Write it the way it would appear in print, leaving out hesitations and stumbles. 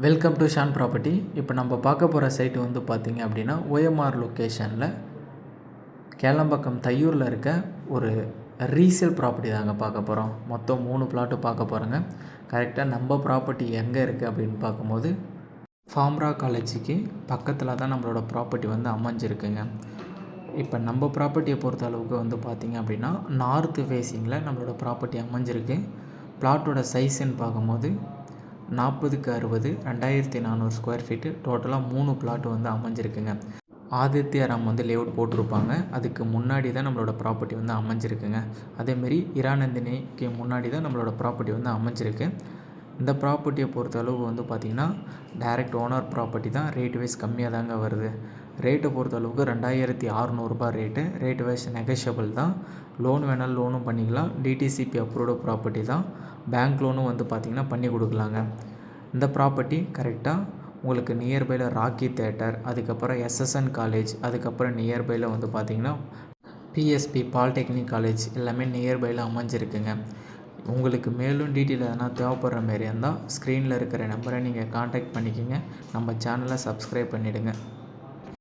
Welcome to Shawn property. இப்போ நம்ம பார்க்க போகிற சைட்டு வந்து பார்த்திங்க அப்படின்னா OMR லொக்கேஷனில் கேளம்பாக்கம் தையூரில் இருக்க ஒரு ரீசேல் ப்ராப்பர்ட்டி தாங்க பார்க்க போகிறோம். மொத்தம் 3 பிளாட்டு பார்க்க போகிறோங்க. கரெக்டாக நம்ம ப்ராப்பர்ட்டி எங்கே இருக்குது அப்படின்னு பார்க்கும்போது ஃபார்மரா காலேஜுக்கு பக்கத்தில் தான் நம்மளோட ப்ராப்பர்ட்டி வந்து அமைஞ்சிருக்குங்க. இப்போ நம்ம ப்ராப்பர்ட்டியை பொறுத்த அளவுக்கு வந்து பார்த்திங்க அப்படின்னா நார்த்து ஃபேஸிங்கில் நம்மளோட ப்ராப்பர்ட்டி அமைஞ்சிருக்கு. பிளாட்டோட சைஸுன்னு பார்க்கும்போது 40x60 2400 ஸ்கொயர் ஃபீட்டு. டோட்டலாக 3 பிளாட்டு வந்து அமைஞ்சிருக்குங்க. ஆதித்யாராம் வந்து லேஅவுட் போட்டிருப்பாங்க. அதுக்கு முன்னாடி தான் நம்மளோட ப்ராப்பர்ட்டி வந்து அமைஞ்சிருக்குங்க. அதேமாரி இராநந்தினிக்கு முன்னாடி தான் நம்மளோட ப்ராப்பர்ட்டி வந்து அமைஞ்சிருக்கு. இந்த ப்ராப்பர்ட்டியை பொறுத்த அளவு வந்து பார்த்திங்கன்னா டைரக்ட் ஓனர் ப்ராப்பர்ட்டி தான். ரேட் வைஸ் கம்மியாக தாங்க வருது. ரேட்டை பொறுத்த அளவுக்கு 2600 ரேட்டு. ரேட் வைஸ் நெகஷியபிள் தான். லோன் வேணாலும் லோனும் பண்ணிக்கலாம். டிடிசிபி அப்ரூவ்டு ப்ராப்பர்ட்டி தான். பேங்க் லோனும் வந்து பார்த்திங்கன்னா பண்ணி கொடுக்கலாங்க. இந்த ப்ராப்பர்ட்டி கரெக்டாக உங்களுக்கு நியர்பையில் ராக்கி தேட்டர், அதுக்கப்புறம் SSN காலேஜ், அதுக்கப்புறம் நியர்பையில் வந்து பார்த்திங்கன்னா PSP பாலிடெக்னிக் காலேஜ் எல்லாமே நியர்பையில் அமைஞ்சிருக்குங்க. உங்களுக்கு மேலும் டீட்டெயில் எதனா தேவைப்படுற மாரி இருந்தால் ஸ்க்ரீனில் இருக்கிற நம்பரை நீங்கள் காண்டாக்ட் பண்ணிக்கோங்க. நம்ம சேனலை சப்ஸ்கிரைப் பண்ணிவிடுங்க.